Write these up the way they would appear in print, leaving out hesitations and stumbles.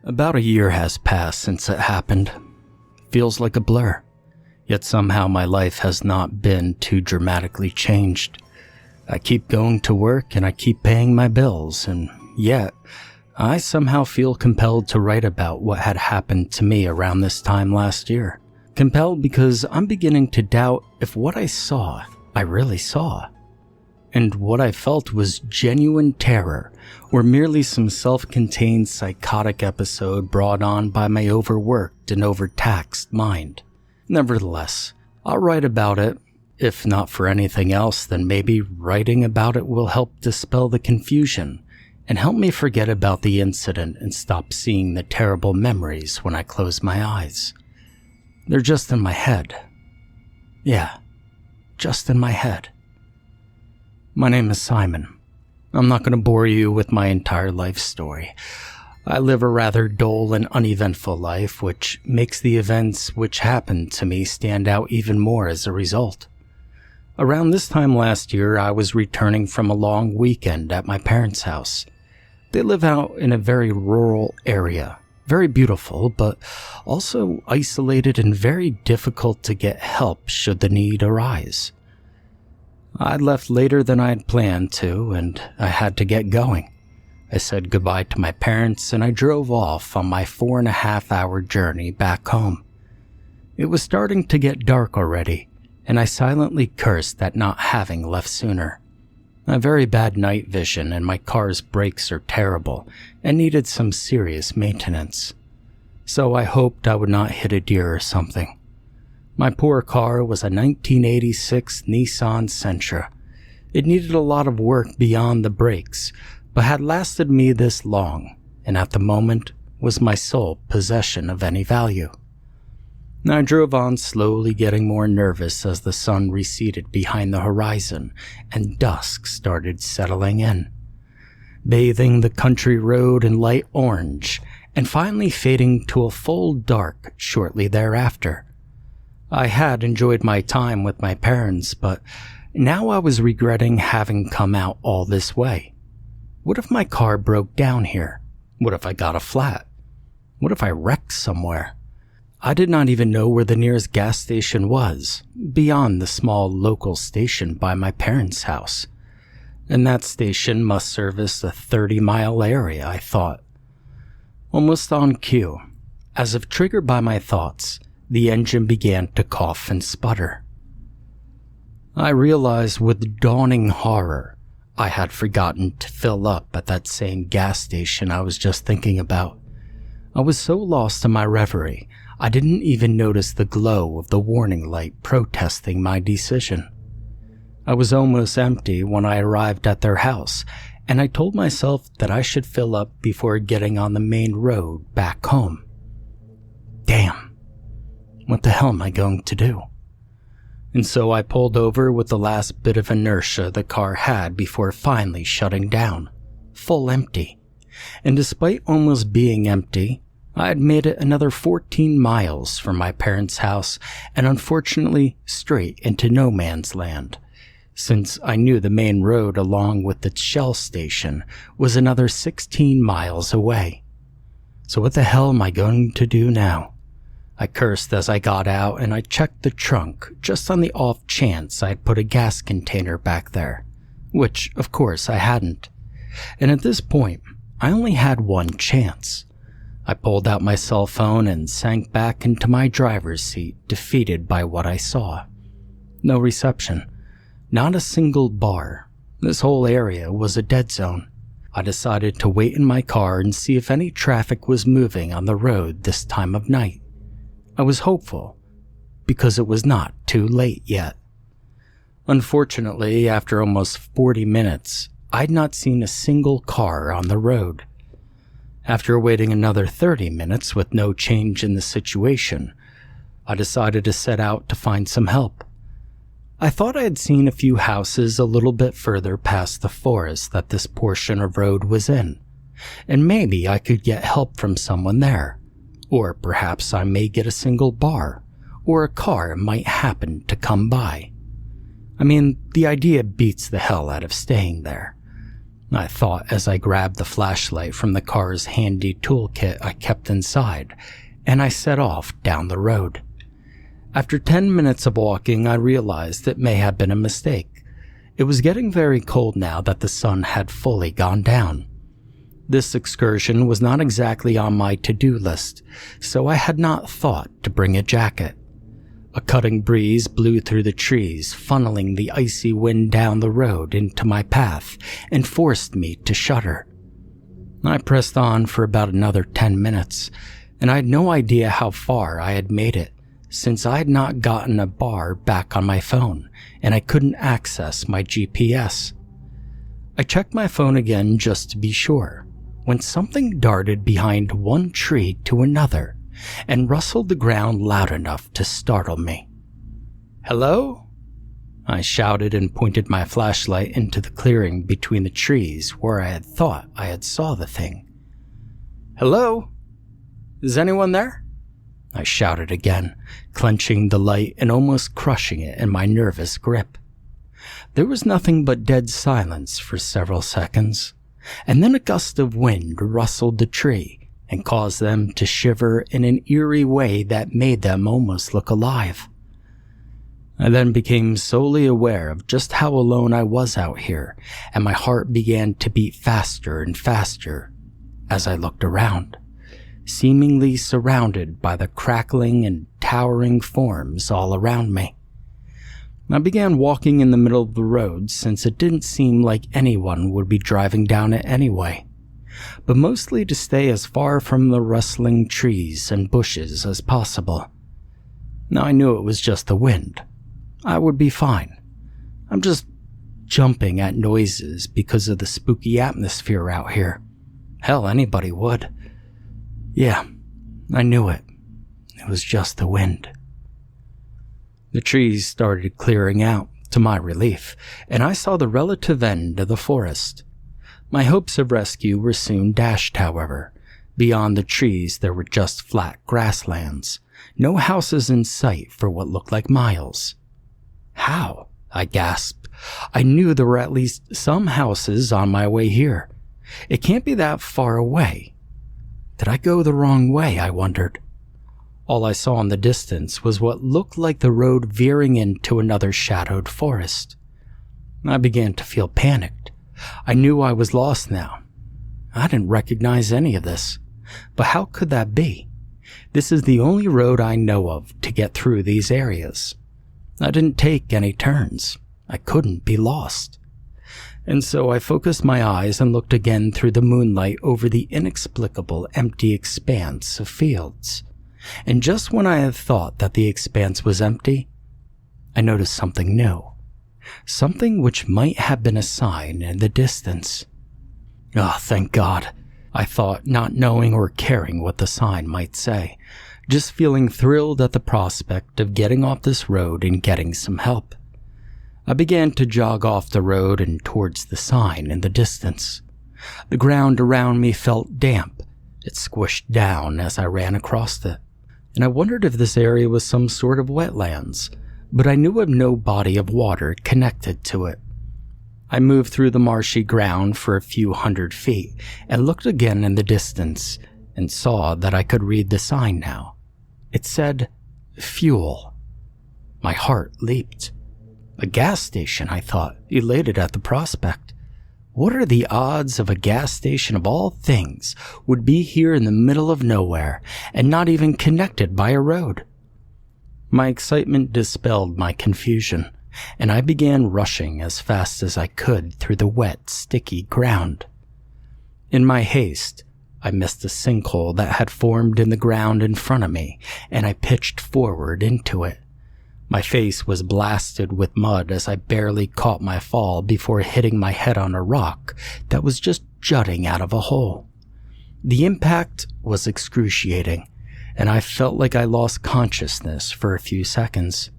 About a year has passed since it happened. Feels like a blur. Yet somehow my life has not been too dramatically changed. I keep going to work and I keep paying my bills, and yet I somehow feel compelled to write about what had happened to me around this time last year. Compelled because I'm beginning to doubt if what I saw, I really saw. And what I felt was genuine terror, or merely some self-contained psychotic episode brought on by my overworked and overtaxed mind. Nevertheless, I'll write about it. If not for anything else, then maybe writing about it will help dispel the confusion and help me forget about the incident and stop seeing the terrible memories when I close my eyes. They're just in my head. Yeah, just in my head. My name is Simon. I'm not going to bore you with my entire life story. I live a rather dull and uneventful life, which makes the events which happened to me stand out even more as a result. Around this time last year, I was returning from a long weekend at my parents' house. They live out in a very rural area, very beautiful, but also isolated and very difficult to get help should the need arise. I left later than I had planned to, and I had to get going. I said goodbye to my parents and I drove off on my 4.5-hour journey back home. It was starting to get dark already, and I silently cursed at not having left sooner. I have very bad night vision and my car's brakes are terrible and needed some serious maintenance. So I hoped I would not hit a deer or something. My poor car was a 1986 Nissan Sentra. It needed a lot of work beyond the brakes, but had lasted me this long, and at the moment was my sole possession of any value. I drove on slowly, getting more nervous as the sun receded behind the horizon and dusk started settling in, bathing the country road in light orange and finally fading to a full dark shortly thereafter. I had enjoyed my time with my parents, but now I was regretting having come out all this way. What if my car broke down here? What if I got a flat? What if I wrecked somewhere? I did not even know where the nearest gas station was, beyond the small local station by my parents' house. And that station must service a 30-mile area, I thought. Almost on cue, as if triggered by my thoughts, the engine began to cough and sputter. I realized with dawning horror I had forgotten to fill up at that same gas station I was just thinking about. I was so lost in my reverie, I didn't even notice the glow of the warning light protesting my decision. I was almost empty when I arrived at their house, and I told myself that I should fill up before getting on the main road back home. Damn. What the hell am I going to do? And so I pulled over with the last bit of inertia the car had before finally shutting down, full empty. And despite almost being empty, I had made it another 14 miles from my parents' house and unfortunately straight into no man's land, since I knew the main road along with its shell station was another 16 miles away. So what the hell am I going to do now? I cursed as I got out and I checked the trunk just on the off chance I'd put a gas container back there, which of course I hadn't. And at this point, I only had one chance. I pulled out my cell phone and sank back into my driver's seat, defeated by what I saw. No reception, not a single bar. This whole area was a dead zone. I decided to wait in my car and see if any traffic was moving on the road this time of night. I was hopeful, because it was not too late yet. Unfortunately, after almost 40 minutes, I'd not seen a single car on the road. After waiting another 30 minutes with no change in the situation, I decided to set out to find some help. I thought I had seen a few houses a little bit further past the forest that this portion of road was in, and maybe I could get help from someone there. Or perhaps I may get a single bar, or a car might happen to come by. I mean, the idea beats the hell out of staying there. I thought as I grabbed the flashlight from the car's handy toolkit I kept inside, and I set off down the road. After 10 minutes of walking, I realized it may have been a mistake. It was getting very cold now that the sun had fully gone down. This excursion was not exactly on my to-do list, so I had not thought to bring a jacket. A cutting breeze blew through the trees, funneling the icy wind down the road into my path and forced me to shudder. I pressed on for about another 10 minutes, and I had no idea how far I had made it, since I had not gotten a bar back on my phone and I couldn't access my GPS. I checked my phone again just to be sure, when something darted behind one tree to another and rustled the ground loud enough to startle me. "Hello?" I shouted and pointed my flashlight into the clearing between the trees where I had thought I had saw the thing. "Hello? Is anyone there?" I shouted again, clenching the light and almost crushing it in my nervous grip. There was nothing but dead silence for several seconds, and then a gust of wind rustled the tree and caused them to shiver in an eerie way that made them almost look alive. I then became solely aware of just how alone I was out here, and my heart began to beat faster and faster as I looked around, seemingly surrounded by the crackling and towering forms all around me. I began walking in the middle of the road since it didn't seem like anyone would be driving down it anyway, but mostly to stay as far from the rustling trees and bushes as possible. Now I knew it was just the wind. I would be fine. I'm just jumping at noises because of the spooky atmosphere out here. Hell, anybody would. Yeah, I knew it. It was just the wind. The trees started clearing out, to my relief, and I saw the relative end of the forest. My hopes of rescue were soon dashed, however. Beyond the trees there were just flat grasslands, no houses in sight for what looked like miles. "How?" I gasped. I knew there were at least some houses on my way here. It can't be that far away. Did I go the wrong way, I wondered. All I saw in the distance was what looked like the road veering into another shadowed forest. I began to feel panicked. I knew I was lost now. I didn't recognize any of this, but how could that be? This is the only road I know of to get through these areas. I didn't take any turns. I couldn't be lost. And so I focused my eyes and looked again through the moonlight over the inexplicable empty expanse of fields. And just when I had thought that the expanse was empty, I noticed something new. Something which might have been a sign in the distance. "Oh, thank God," I thought, not knowing or caring what the sign might say, just feeling thrilled at the prospect of getting off this road and getting some help. I began to jog off the road and towards the sign in the distance. The ground around me felt damp. It squished down as I ran across it, and I wondered if this area was some sort of wetlands, but I knew of no body of water connected to it. I moved through the marshy ground for a few 100 feet and looked again in the distance and saw that I could read the sign now. It said, "Fuel." My heart leaped. A gas station, I thought, elated at the prospect. What are the odds of a gas station of all things would be here in the middle of nowhere and not even connected by a road? My excitement dispelled my confusion, and I began rushing as fast as I could through the wet, sticky ground. In my haste, I missed a sinkhole that had formed in the ground in front of me, and I pitched forward into it. My face was blasted with mud as I barely caught my fall before hitting my head on a rock that was just jutting out of a hole. The impact was excruciating, and I felt like I lost consciousness for a few seconds.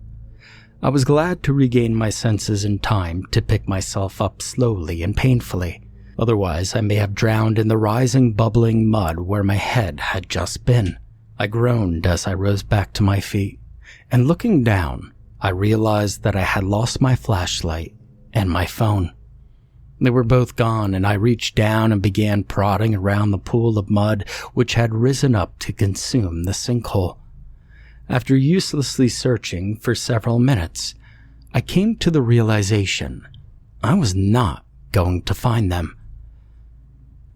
I was glad to regain my senses in time to pick myself up slowly and painfully. Otherwise, I may have drowned in the rising, bubbling mud where my head had just been. I groaned as I rose back to my feet, and looking down, I realized that I had lost my flashlight and my phone. They were both gone, and I reached down and began prodding around the pool of mud which had risen up to consume the sinkhole. After uselessly searching for several minutes, I came to the realization I was not going to find them.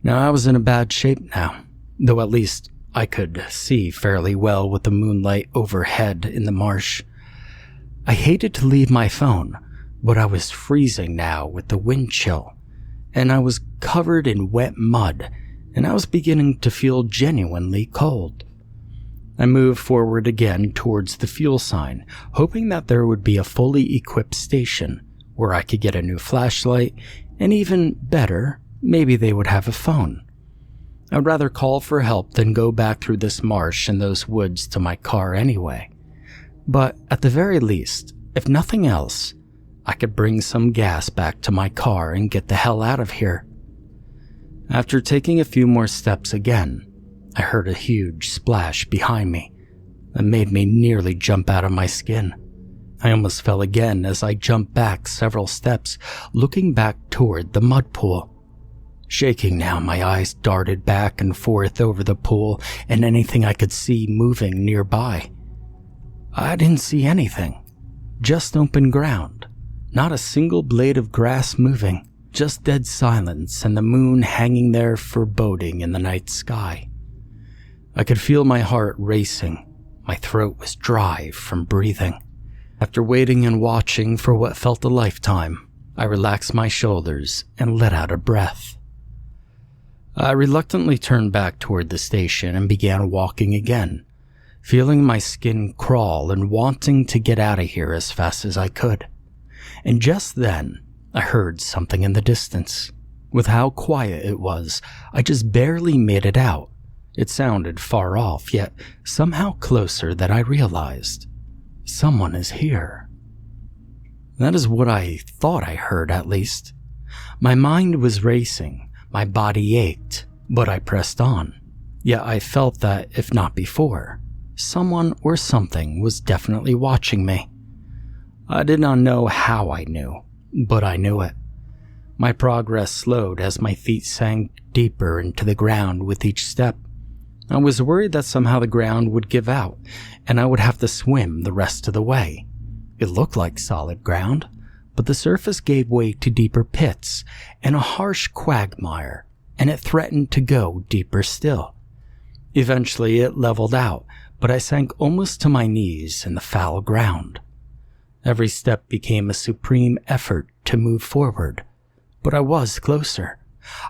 Now, I was in a bad shape now, though at least I could see fairly well with the moonlight overhead in the marsh. I hated to leave my phone, but I was freezing now with the wind chill, and I was covered in wet mud, and I was beginning to feel genuinely cold. I moved forward again towards the fuel sign, hoping that there would be a fully equipped station where I could get a new flashlight, and even better, maybe they would have a phone. I'd rather call for help than go back through this marsh and those woods to my car anyway. But at the very least, if nothing else, I could bring some gas back to my car and get the hell out of here. After taking a few more steps again, I heard a huge splash behind me that made me nearly jump out of my skin. I almost fell again as I jumped back several steps, looking back toward the mud pool. Shaking now, my eyes darted back and forth over the pool and anything I could see moving nearby. I didn't see anything, just open ground. Not a single blade of grass moving, just dead silence and the moon hanging there foreboding in the night sky. I could feel my heart racing. My throat was dry from breathing. After waiting and watching for what felt a lifetime, I relaxed my shoulders and let out a breath. I reluctantly turned back toward the station and began walking again, feeling my skin crawl and wanting to get out of here as fast as I could. And just then, I heard something in the distance. With how quiet it was, I just barely made it out. It sounded far off, yet somehow closer than I realized. Someone is here. That is what I thought I heard, at least. My mind was racing, my body ached, but I pressed on. Yet I felt that, if not before, someone or something was definitely watching me. I did not know how I knew, but I knew it. My progress slowed as my feet sank deeper into the ground with each step. I was worried that somehow the ground would give out, and I would have to swim the rest of the way. It looked like solid ground, but the surface gave way to deeper pits and a harsh quagmire, and it threatened to go deeper still. Eventually it leveled out, but I sank almost to my knees in the foul ground. Every step became a supreme effort to move forward, but I was closer.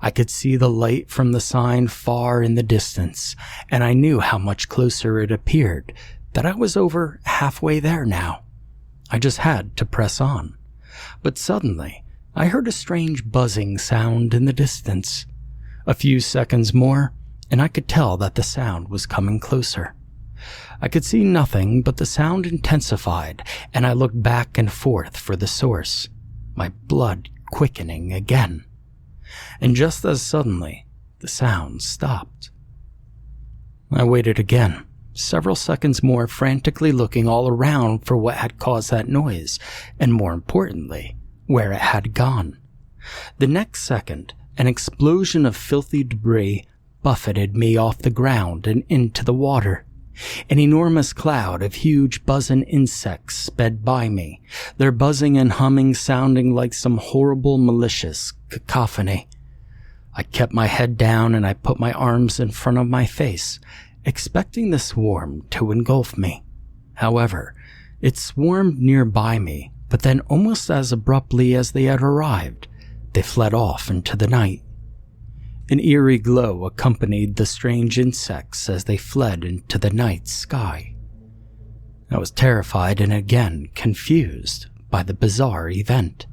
I could see the light from the sign far in the distance, and I knew how much closer it appeared, that I was over halfway there now. I just had to press on. But suddenly, I heard a strange buzzing sound in the distance. A few seconds more, and I could tell that the sound was coming closer. I could see nothing, but the sound intensified, and I looked back and forth for the source, my blood quickening again. And just as suddenly, the sound stopped. I waited again, several seconds more, frantically looking all around for what had caused that noise, and more importantly, where it had gone. The next second, an explosion of filthy debris buffeted me off the ground and into the water. An enormous cloud of huge buzzing insects sped by me, their buzzing and humming sounding like some horrible malicious cacophony. I kept my head down and I put my arms in front of my face, expecting the swarm to engulf me. However, it swarmed nearby me, but then almost as abruptly as they had arrived, they fled off into the night. An eerie glow accompanied the strange insects as they fled into the night sky. I was terrified and again confused by the bizarre event.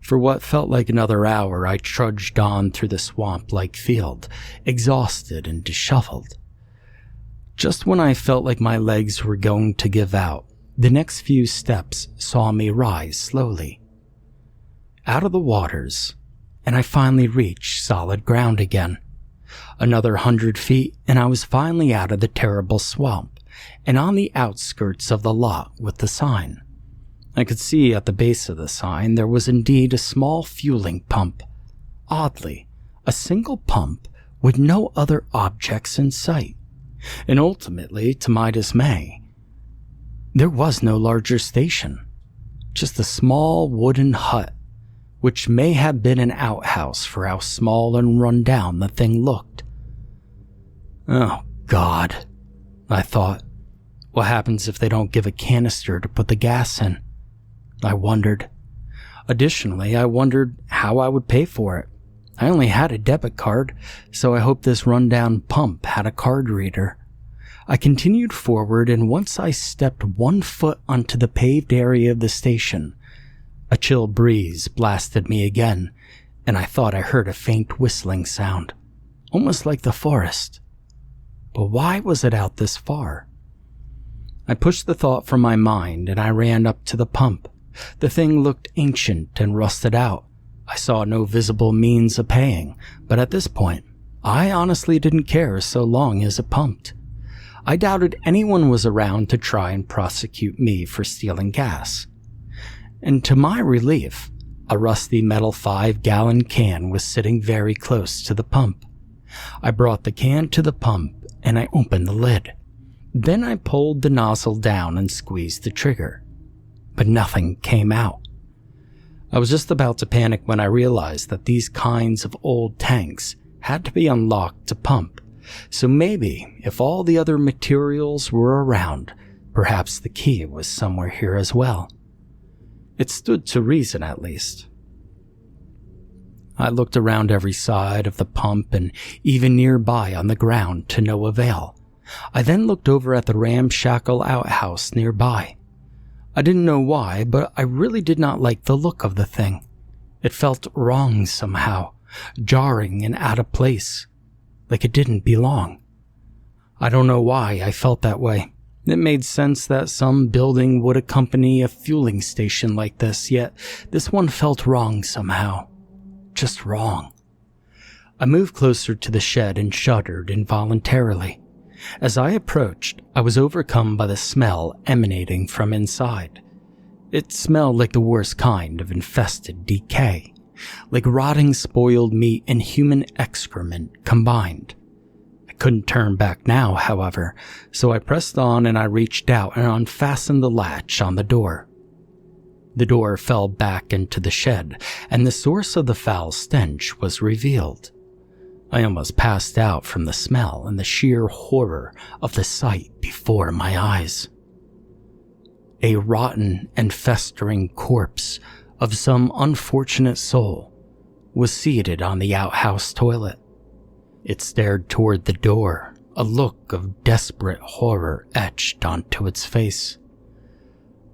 For what felt like another hour, I trudged on through the swamp-like field, exhausted and disheveled. Just when I felt like my legs were going to give out, the next few steps saw me rise slowly out of the waters, and I finally reached solid ground again. Another 100 feet, and I was finally out of the terrible swamp, and on the outskirts of the lot with the sign. I could see at the base of the sign there was indeed a small fueling pump. Oddly, a single pump with no other objects in sight. And ultimately, to my dismay, there was no larger station. Just a small wooden hut, which may have been an outhouse for how small and run down the thing looked. Oh, God, I thought. What happens if they don't give a canister to put the gas in? I wondered. Additionally, I wondered how I would pay for it. I only had a debit card, so I hoped this rundown pump had a card reader. I continued forward, and once I stepped 1 foot onto the paved area of the station, a chill breeze blasted me again, and I thought I heard a faint whistling sound, almost like the forest. But why was it out this far? I pushed the thought from my mind, and I ran up to the pump. The thing looked ancient and rusted out. I saw no visible means of paying, but at this point, I honestly didn't care so long as it pumped. I doubted anyone was around to try and prosecute me for stealing gas. And to my relief, a rusty metal 5-gallon can was sitting very close to the pump. I brought the can to the pump and I opened the lid. Then I pulled the nozzle down and squeezed the trigger, but nothing came out. I was just about to panic when I realized that these kinds of old tanks had to be unlocked to pump, so maybe if all the other materials were around, perhaps the key was somewhere here as well. It stood to reason, at least. I looked around every side of the pump and even nearby on the ground to no avail. I then looked over at the ramshackle outhouse nearby. I didn't know why, but I really did not like the look of the thing. It felt wrong somehow, jarring and out of place, like it didn't belong. I don't know why I felt that way. It made sense that some building would accompany a fueling station like this, yet this one felt wrong somehow. Just wrong. I moved closer to the shed and shuddered involuntarily. As I approached, I was overcome by the smell emanating from inside. It smelled like the worst kind of infested decay, like rotting spoiled meat and human excrement combined. I couldn't turn back now, however, so I pressed on and I reached out and unfastened the latch on the door. The door fell back into the shed, and the source of the foul stench was revealed. I almost passed out from the smell and the sheer horror of the sight before my eyes. A rotten and festering corpse of some unfortunate soul was seated on the outhouse toilet. It stared toward the door, a look of desperate horror etched onto its face.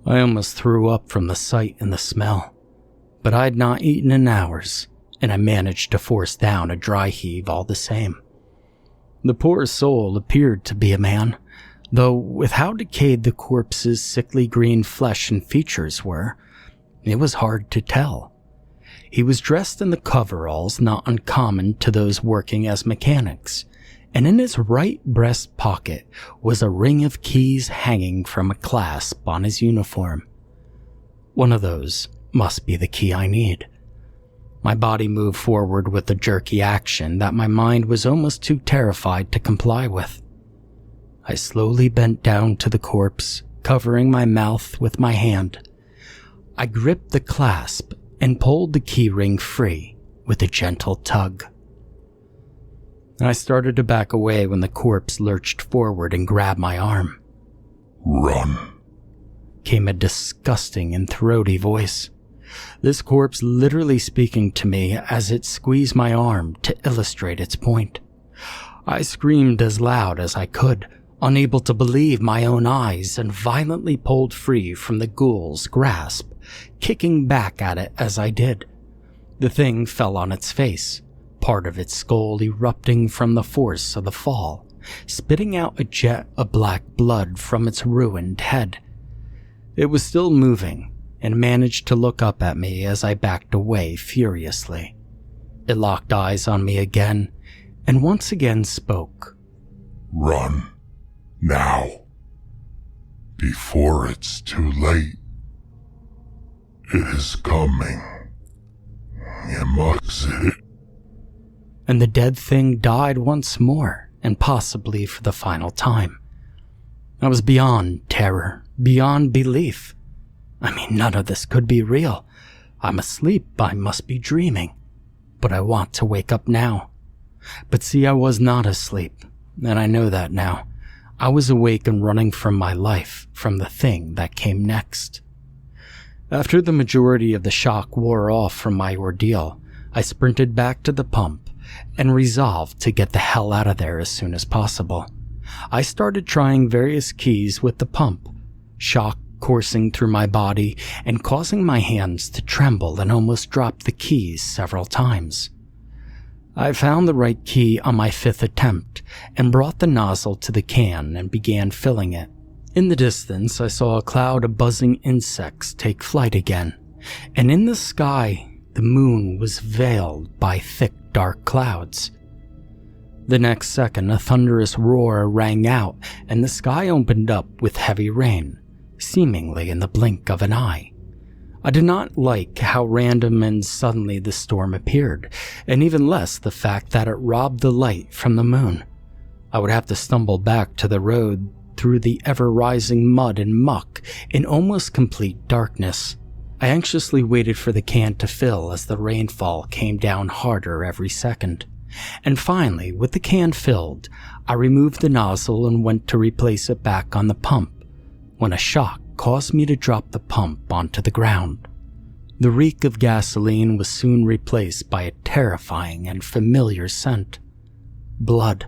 I almost threw up from the sight and the smell, but I'd not eaten in hours, and I managed to force down a dry heave all the same. The poor soul appeared to be a man, though with how decayed the corpse's sickly green flesh and features were, it was hard to tell. He was dressed in the coveralls not uncommon to those working as mechanics, and in his right breast pocket was a ring of keys hanging from a clasp on his uniform. One of those must be the key I need. My body moved forward with a jerky action that my mind was almost too terrified to comply with. I slowly bent down to the corpse, covering my mouth with my hand. I gripped the clasp and pulled the key ring free with a gentle tug. I started to back away when the corpse lurched forward and grabbed my arm. "Run," came a disgusting and throaty voice. This corpse literally speaking to me as it squeezed my arm to illustrate its point. I screamed as loud as I could, unable to believe my own eyes, and violently pulled free from the ghoul's grasp, kicking back at it as I did. The thing fell on its face, part of its skull erupting from the force of the fall, spitting out a jet of black blood from its ruined head. It was still moving, and managed to look up at me as I backed away furiously. It locked eyes on me again, and once again spoke. "Run, now, before it's too late." It is coming. You must see it. And the dead thing died once more, and possibly for the final time. I was beyond terror, beyond belief. I mean, none of this could be real. I'm asleep, I must be dreaming. But I want to wake up now. But see, I was not asleep, and I know that now. I was awake and running from my life, from the thing that came next. After the majority of the shock wore off from my ordeal, I sprinted back to the pump and resolved to get the hell out of there as soon as possible. I started trying various keys with the pump, shock coursing through my body and causing my hands to tremble and almost drop the keys several times. I found the right key on my 5th attempt and brought the nozzle to the can and began filling it. In the distance, I saw a cloud of buzzing insects take flight again, and in the sky, the moon was veiled by thick, dark clouds. The next second, a thunderous roar rang out, and the sky opened up with heavy rain, seemingly in the blink of an eye. I did not like how random and suddenly the storm appeared, and even less the fact that it robbed the light from the moon. I would have to stumble back to the road through the ever-rising mud and muck in almost complete darkness. I anxiously waited for the can to fill as the rainfall came down harder every second. And finally, with the can filled, I removed the nozzle and went to replace it back on the pump, when a shock caused me to drop the pump onto the ground. The reek of gasoline was soon replaced by a terrifying and familiar scent. Blood.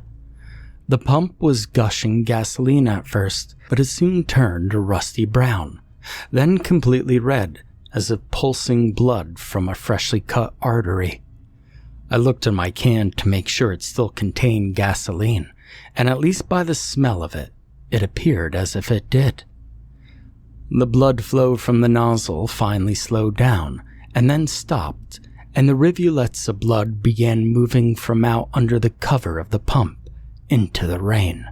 The pump was gushing gasoline at first, but it soon turned a rusty brown, then completely red, as if pulsing blood from a freshly cut artery. I looked in my can to make sure it still contained gasoline, and at least by the smell of it, it appeared as if it did. The blood flow from the nozzle finally slowed down, and then stopped, and the rivulets of blood began moving from out under the cover of the pump into the rain.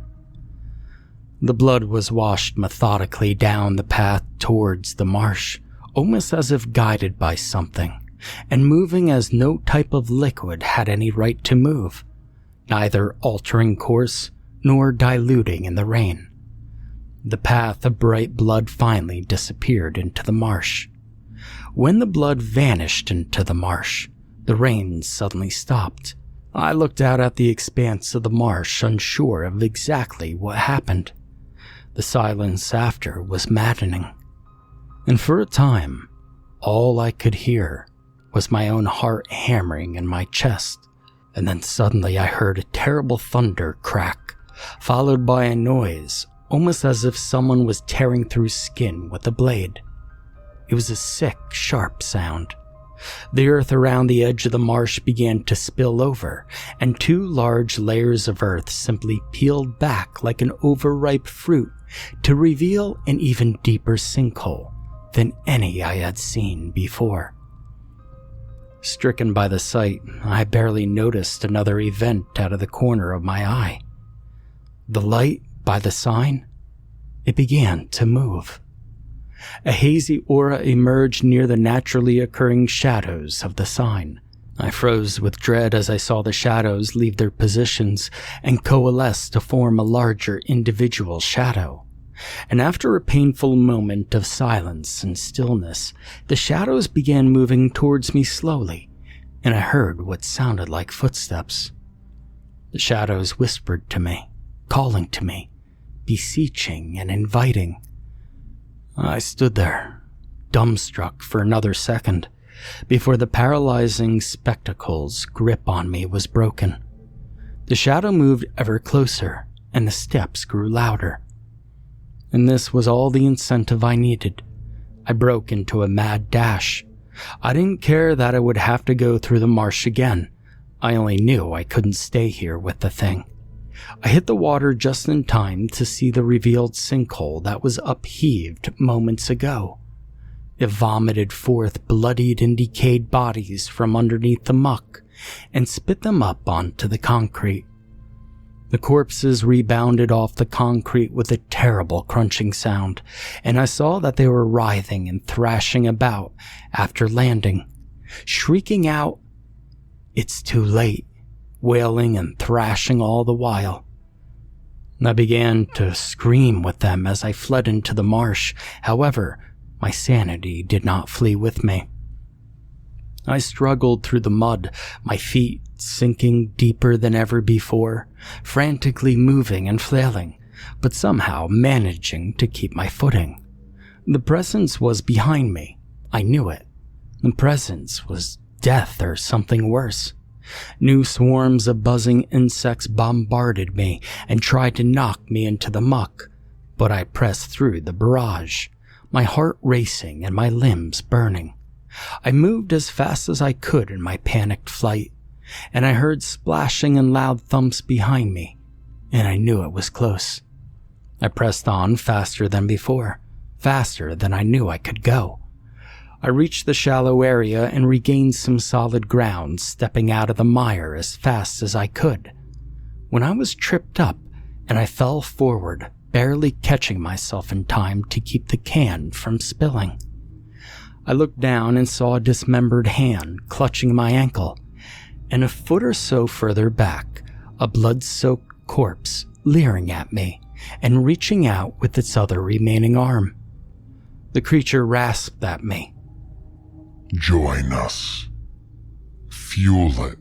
The blood was washed methodically down the path towards the marsh, almost as if guided by something, and moving as no type of liquid had any right to move, neither altering course nor diluting in the rain. The path of bright blood finally disappeared into the marsh. When the blood vanished into the marsh, the rain suddenly stopped. I looked out at the expanse of the marsh, unsure of exactly what happened. The silence after was maddening, and for a time, all I could hear was my own heart hammering in my chest. And then suddenly I heard a terrible thunder crack, followed by a noise almost as if someone was tearing through skin with a blade. It was a sick, sharp sound. The earth around the edge of the marsh began to spill over, and 2 large layers of earth simply peeled back like an overripe fruit to reveal an even deeper sinkhole than any I had seen before. Stricken by the sight, I barely noticed another event out of the corner of my eye. The light by the sign, it began to move. A hazy aura emerged near the naturally occurring shadows of the sign. I froze with dread as I saw the shadows leave their positions and coalesce to form a larger individual shadow. And after a painful moment of silence and stillness, the shadows began moving towards me slowly, and I heard what sounded like footsteps. The shadows whispered to me, calling to me, beseeching and inviting. I stood there, dumbstruck for another second, before the paralyzing spectacle's grip on me was broken. The shadow moved ever closer, and the steps grew louder. And this was all the incentive I needed. I broke into a mad dash. I didn't care that I would have to go through the marsh again. I only knew I couldn't stay here with the thing. I hit the water just in time to see the revealed sinkhole that was upheaved moments ago. It vomited forth bloodied and decayed bodies from underneath the muck and spit them up onto the concrete. The corpses rebounded off the concrete with a terrible crunching sound, and I saw that they were writhing and thrashing about after landing, shrieking out, "It's too late," wailing and thrashing all the while. I began to scream with them as I fled into the marsh. However, my sanity did not flee with me. I struggled through the mud, my feet sinking deeper than ever before, frantically moving and flailing, but somehow managing to keep my footing. The presence was behind me. I knew it. The presence was death or something worse. New swarms of buzzing insects bombarded me and tried to knock me into the muck, but I pressed through the barrage, my heart racing and my limbs burning. I moved as fast as I could in my panicked flight, and I heard splashing and loud thumps behind me, and I knew it was close. I pressed on faster than before, faster than I knew I could go. I reached the shallow area and regained some solid ground, stepping out of the mire as fast as I could, when I was tripped up and I fell forward, barely catching myself in time to keep the can from spilling. I looked down and saw a dismembered hand clutching my ankle, and a foot or so further back, a blood-soaked corpse leering at me and reaching out with its other remaining arm. The creature rasped at me. "Join us. Fuel it.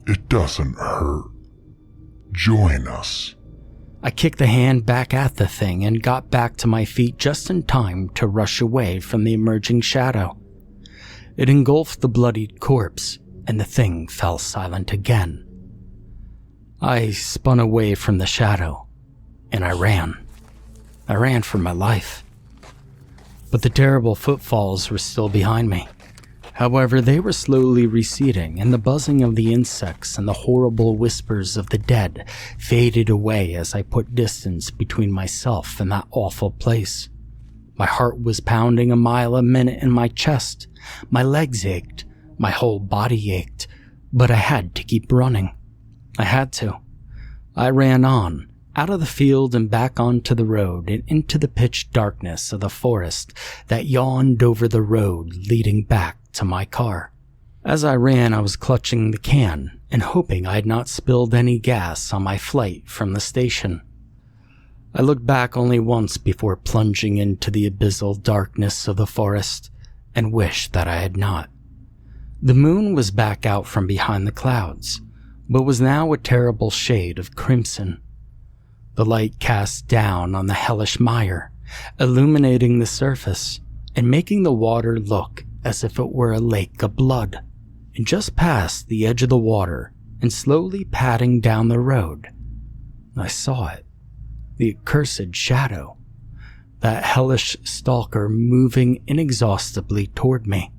It doesn't hurt. Join us." I kicked the hand back at the thing and got back to my feet just in time to rush away from the emerging shadow. It engulfed the bloodied corpse, and the thing fell silent again. I spun away from the shadow, and I ran. I ran for my life. But the terrible footfalls were still behind me. However, they were slowly receding, and the buzzing of the insects and the horrible whispers of the dead faded away as I put distance between myself and that awful place. My heart was pounding a mile a minute in my chest. My legs ached. My whole body ached. But I had to keep running. I had to. I ran on, out of the field and back onto the road and into the pitch darkness of the forest that yawned over the road leading back to my car. As I ran, I was clutching the can and hoping I had not spilled any gas on my flight from the station. I looked back only once before plunging into the abyssal darkness of the forest and wished that I had not. The moon was back out from behind the clouds, but was now a terrible shade of crimson. The light cast down on the hellish mire, illuminating the surface and making the water look as if it were a lake of blood. And just past the edge of the water and slowly padding down the road, I saw it, the accursed shadow, that hellish stalker moving inexhaustibly toward me,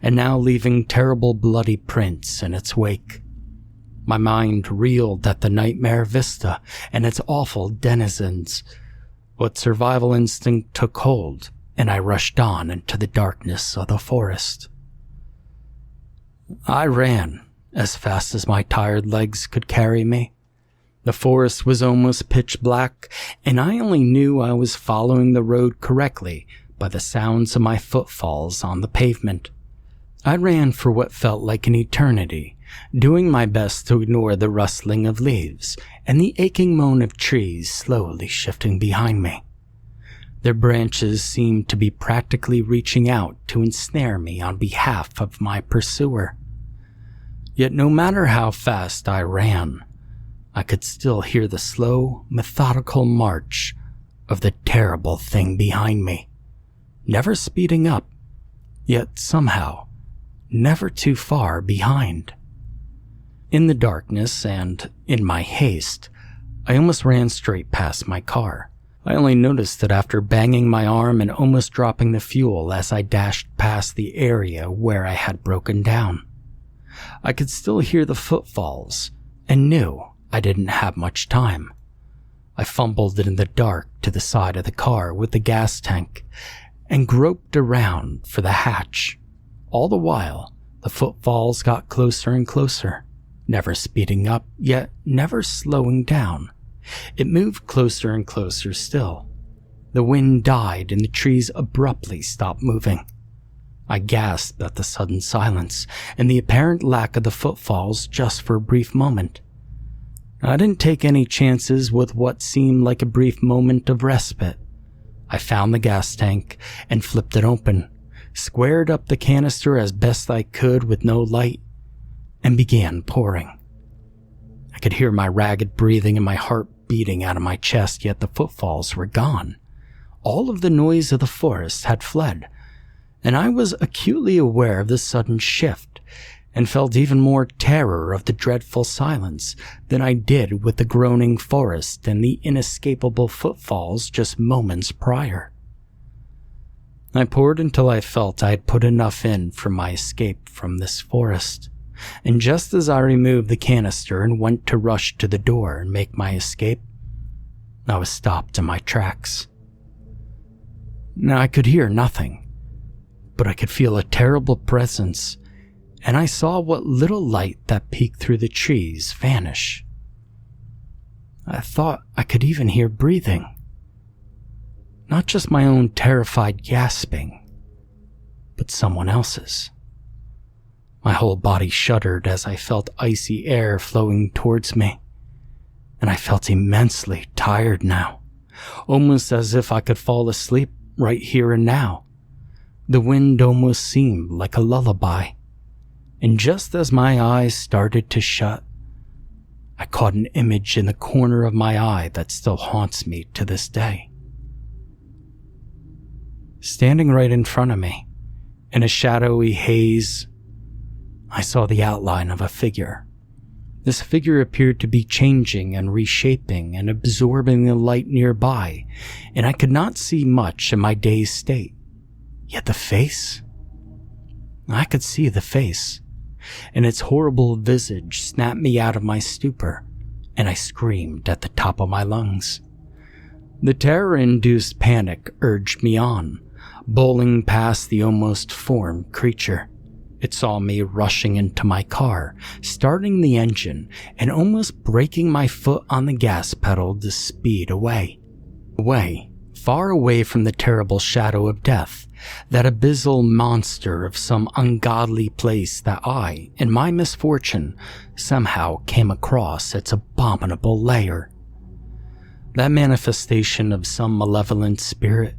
and now leaving terrible bloody prints in its wake. My mind reeled at the nightmare vista and its awful denizens, but survival instinct took hold, and I rushed on into the darkness of the forest. I ran as fast as my tired legs could carry me. The forest was almost pitch black, and I only knew I was following the road correctly by the sounds of my footfalls on the pavement. I ran for what felt like an eternity, doing my best to ignore the rustling of leaves and the aching moan of trees slowly shifting behind me. Their branches seemed to be practically reaching out to ensnare me on behalf of my pursuer. Yet no matter how fast I ran, I could still hear the slow, methodical march of the terrible thing behind me, never speeding up, yet somehow never too far behind. In the darkness and in my haste, I almost ran straight past my car. I only noticed it after banging my arm and almost dropping the fuel as I dashed past the area where I had broken down. I could still hear the footfalls and knew I didn't have much time. I fumbled in the dark to the side of the car with the gas tank and groped around for the hatch. All the while, the footfalls got closer and closer. never speeding up, yet never slowing down. It moved closer and closer still. The wind died and the trees abruptly stopped moving. I gasped at the sudden silence and the apparent lack of the footfalls just for a brief moment. I didn't take any chances with what seemed like a brief moment of respite. I found the gas tank and flipped it open, squared up the canister as best I could with no light, and began pouring. I could hear my ragged breathing and my heart beating out of my chest, yet the footfalls were gone. All of the noise of the forest had fled, and I was acutely aware of this sudden shift and felt even more terror of the dreadful silence than I did with the groaning forest and the inescapable footfalls just moments prior. I poured until I felt I had put enough in for my escape from this forest, and just as I removed the canister and went to rush to the door and make my escape, I was stopped in my tracks. Now I could hear nothing, but I could feel a terrible presence, and I saw what little light that peeked through the trees vanish. I thought I could even hear breathing. Not just my own terrified gasping, but someone else's. My whole body shuddered as I felt icy air flowing towards me, and I felt immensely tired now, almost as if I could fall asleep right here and now. The wind almost seemed like a lullaby, and just as my eyes started to shut, I caught an image in the corner of my eye that still haunts me to this day. Standing right in front of me, in a shadowy haze, I saw the outline of a figure. This figure appeared to be changing and reshaping and absorbing the light nearby, and I could not see much in my dazed state. Yet the face? I could see the face, and its horrible visage snapped me out of my stupor, and I screamed at the top of my lungs. The terror-induced panic urged me on, bowling past the almost formed creature. It saw me rushing into my car, starting the engine, and almost breaking my foot on the gas pedal to speed away. Away, far away from the terrible shadow of death, that abyssal monster of some ungodly place that I, in my misfortune, somehow came across its abominable lair. That manifestation of some malevolent spirit,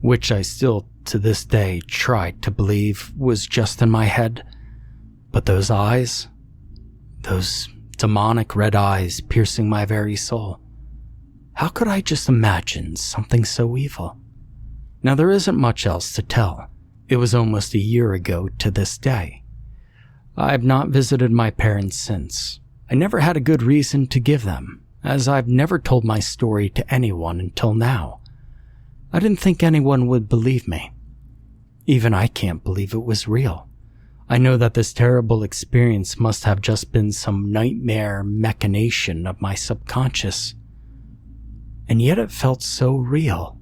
which I still to this day tried to believe was just in my head, but those eyes, those demonic red eyes piercing my very soul, how could I just imagine something so evil? Now there isn't much else to tell. It was almost a year ago to this day. I've not visited my parents since. I never had a good reason to give them, as I've never told my story to anyone until now. I didn't think anyone would believe me. Even I can't believe it was real. I know that this terrible experience must have just been some nightmare machination of my subconscious. And yet it felt so real.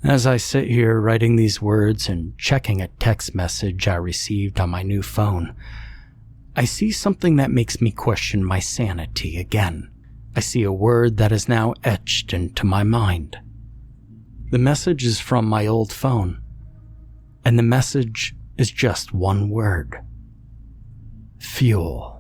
As I sit here writing these words and checking a text message I received on my new phone, I see something that makes me question my sanity again. I see a word that is now etched into my mind. The message is from my old phone, and the message is just one word: fuel.